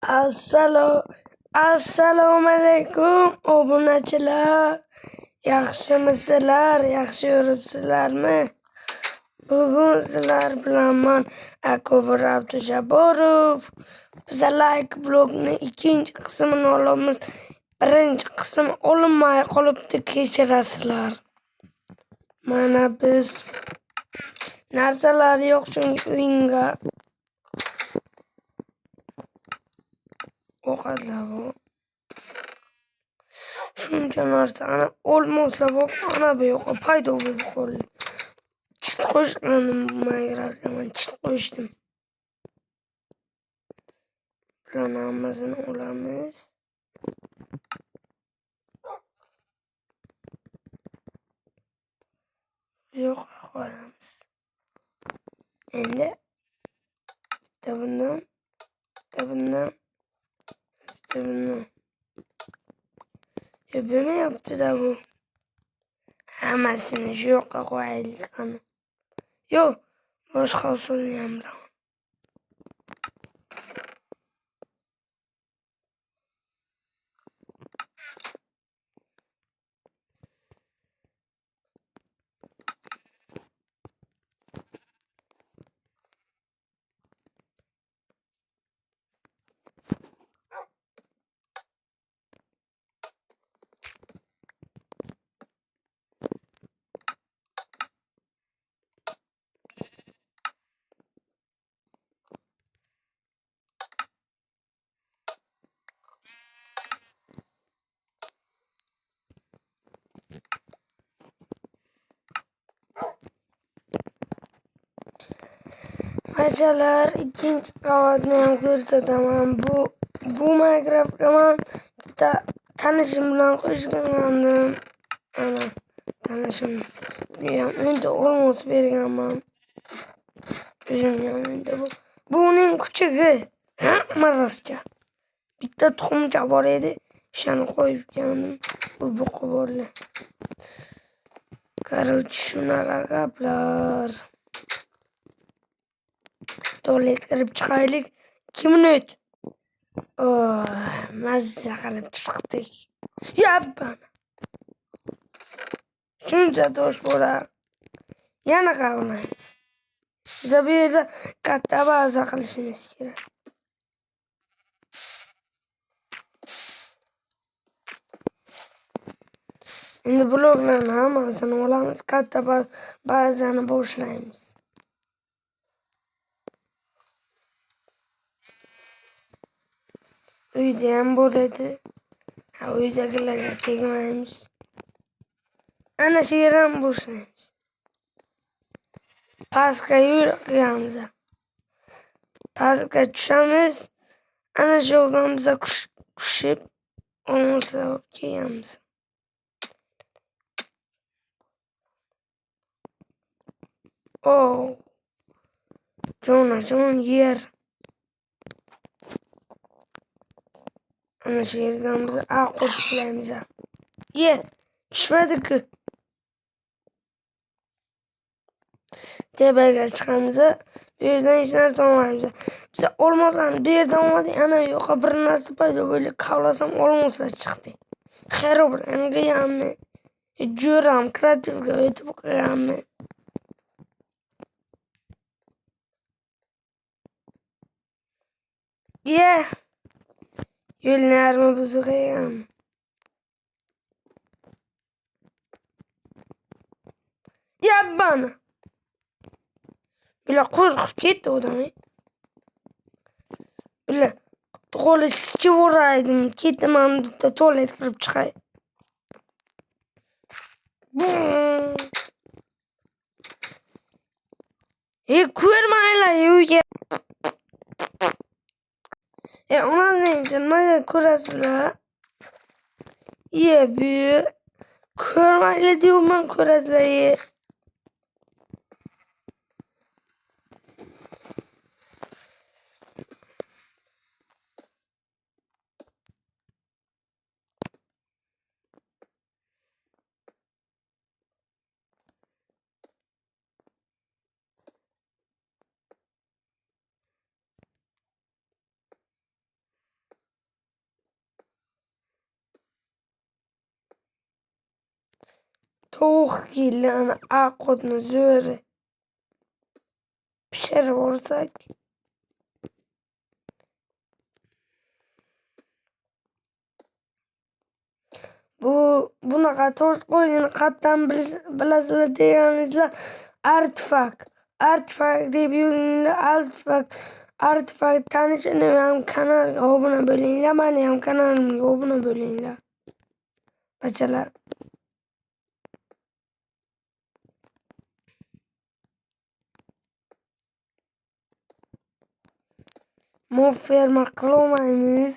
Assalomu alaykum obunachilar. Yaxshimisizlar? Yaxshi yuribsizlarmi? Bugun sizlar bilan men Akobir Abdujabborov. Biz like blogni ikkinchi qismini olamiz. Birinchi qism olinmay qolibdi, kechirasizlar. Mana biz narsalar yo'q chunki o'yinga ovqatlar bor. Shuncha narsani olmasa bop, ana bu yoqqa paydo bo'lib qoldi. Chit qo'shganim Minecraft'ga chit qo'shdim. Planimizni olamiz. Yo'q qo'yamiz. Endi bundan buni yaptı-da bu. Hammasini shu yoqqa qo'yaylik qani. Yo'q, boshqa usulni ham bilaman. Maşallah ikinci qavatni ham ko'rsataman. Bu Minecraft'ga men tanishim bilan qo'shgandim. Ana tanishim ham endi olmos berganman. O'zim endi bu uning kuchugi. Hamma rostcha. Bitta tuxumcha bor edi. O'shani qo'yibgandim. Bu boqib oldi. Короче, shunaqa gaplar. Tuvalet kirib chiqaylik. 2 minut. Mazza qilib chiqdik. Yabbana. Shuncha tosh bo'ladi. Yana qavlaymiz. Biz bu yerda katta baza qilishimiz kerak. Endi bloklarni hammasini olamiz, katta bazani boshlaymiz. Uyda ham bo'ladi. Uydagilarga tegmaymiz. Ana shu yerdan boshlaymiz. Pastga yuramiz. Pastga tushamiz. Ana shu yoqdan biz kushib olmasa kelamiz. Jonajon yer. Ana shu yerdan biz qo'shlaymiz. Tushmadi-ku. Tepaga chiqamiz. Bu yerdan hech narsa olmaymiz. Biz olmoslarni bu yerdan oldik. Ana yo'qqa bir narsa paydo bo'ldi. Kavlasam olmoslar chiqdi. Xayr bilan qilganmi? Jo'ram kreativga o'tib qo'yganmi? Yo'lni yarmi buzuq ekan. Yabbana. Bila qo'rqib ketdi odam. Bila qo'li sichib o'raydim. Ketaman deb tualet kirib chiqay. Ko'rmanglar uyga. Ona nima ko'rasizlar? Bu ko'rmanglar deyman, ko'rasizlar. Çok iyi lan. Akıtını zöre. Pişer olsak. Bunaqa to'rt qo'yini qatdan bilasizlar deganingizlar artifak deb yozinglar. Artifak tanishini ham kanalga obuna bo'linglar, meni ham kanalimga obuna bo'linglar bachalar. Mob ferma qilolmaymiz.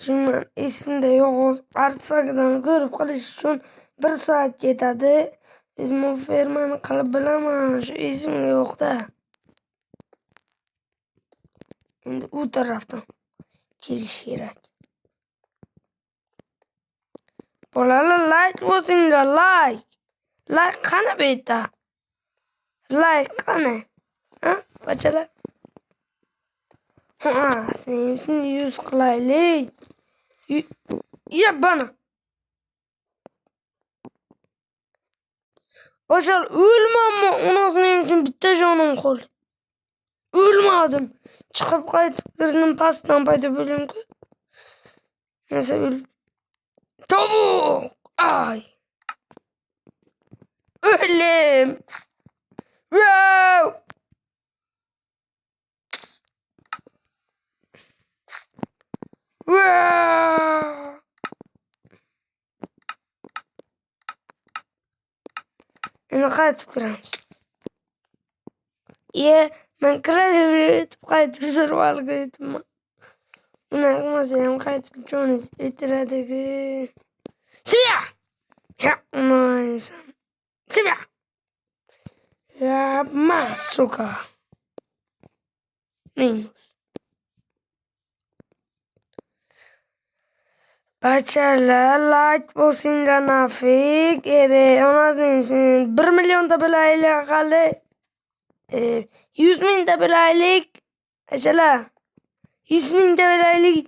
Shundan esimda yo'q. Artifakdan ko'rib qilish uchun 1 soat ketadi. Biz mob fermani qilib bilaman, shu esimda yo'q-da. Endi u tarafdan kelish kerak. Bolalar, like bosinglar, like. Like qani bu yerda? Like qani? Ha, bachalar? Ha, sen yuz qilaylik. Ya bana. Başar ölmem anasının için bitti canım kol. Ölmedim. Çıkıp kayıtıp birinin pastan payda bölüm ki. Neyse öl. Tavuk. Ay. Ölüm. Wow. Wow. Endi qaytib kiramiz. Men kiraverib qaytib survalga o'tibman. Unaqa qilmasa ham qaytib jo'niz o'tiradi-ku. Sibya! Yapmaysan. Sibya! Yapma, suka. Minus. Bachalar, like bosinglar nafik. Onasının için 1 milyon da bilaylik qali. 100 ming da bilaylik. Bachalar. 100 ming da bilaylik.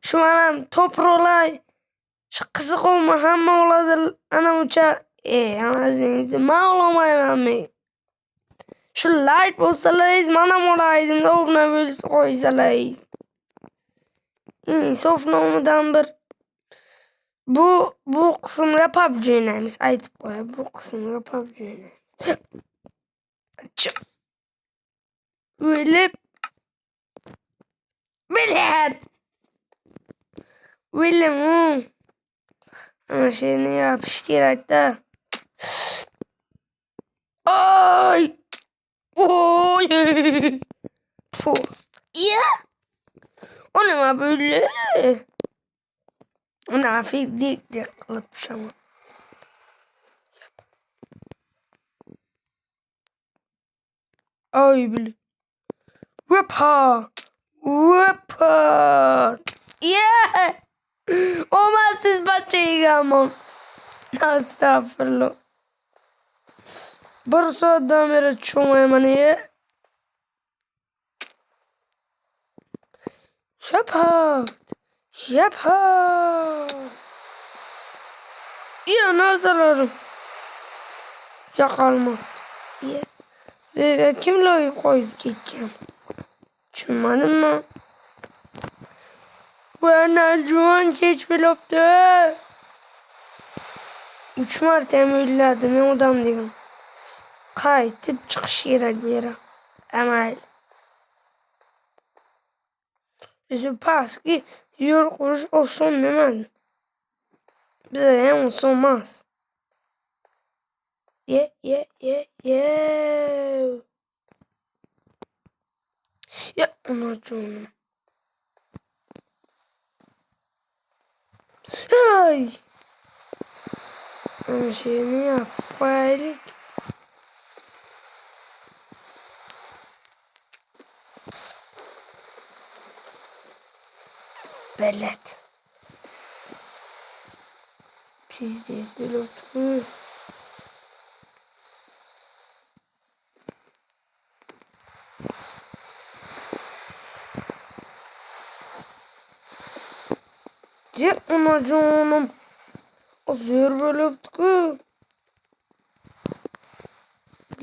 Şu anam toproqlar. Şu qiziq olma hamma oladi. Ana ucha. Onasının için men olamayman men. Şu like bosalaringiz mana olaydim da obuna bo'lib qo'ysalaringiz. Insof nomidan bir bu qismga PUBG o'ynaymiz. Aytib qo'yay, bu qismga PUBG o'ynaymiz. O'ylab bilet. O'ylam. Ana şeyini yopish kerak-da. Ay! Oy! Puh. Ya! O nima böyle? Ona hafif dik qilib tushaman. Ay bilim. Wepa! Yeah! Olmazsız bahçeyi gelmem. Estağfurullah. 1 saatdan beri çoğmayman ya. Şepat. Ya nazarlarım. Yakalmak. Ya. Böyle kimle oyup koyup gideceğim. Düşünmedin mi? Bana cuan keşfiloptu. 3 marta emülladı ne odam dedim. Qaytib chiqish kerak bu yerga. Amal. Bizi pastki yo'l qurish oson emas. Bizda ham oson emas. Ya onajonim. Ay. Ana şeyini yapib qo'yaylik. Belet. Pizdes belotku. De onajonim. Azır belotku.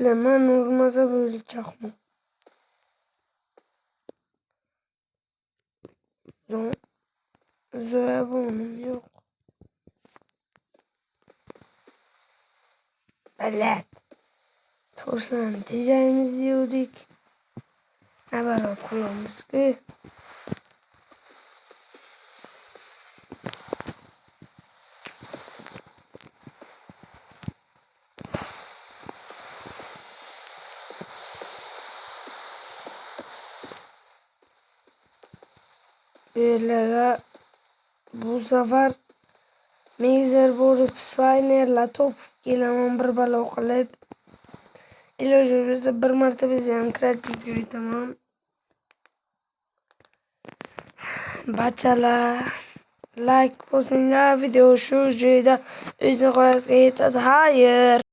Bilemem olmasa böyle çakma. Zoya bunun yok. Evet. Toşlan diyeceğimiz diyorduk. Ne var hatırlamız ki? Böyle bu sefer meyzer bolup saynerla top gelen bir balo qilib iloji bo'lsa bir marta biz ham kreativ gibi tamam. Bachalar like bosinglar video shu joyda o'zini qo'yasiga yetadi. Hayır.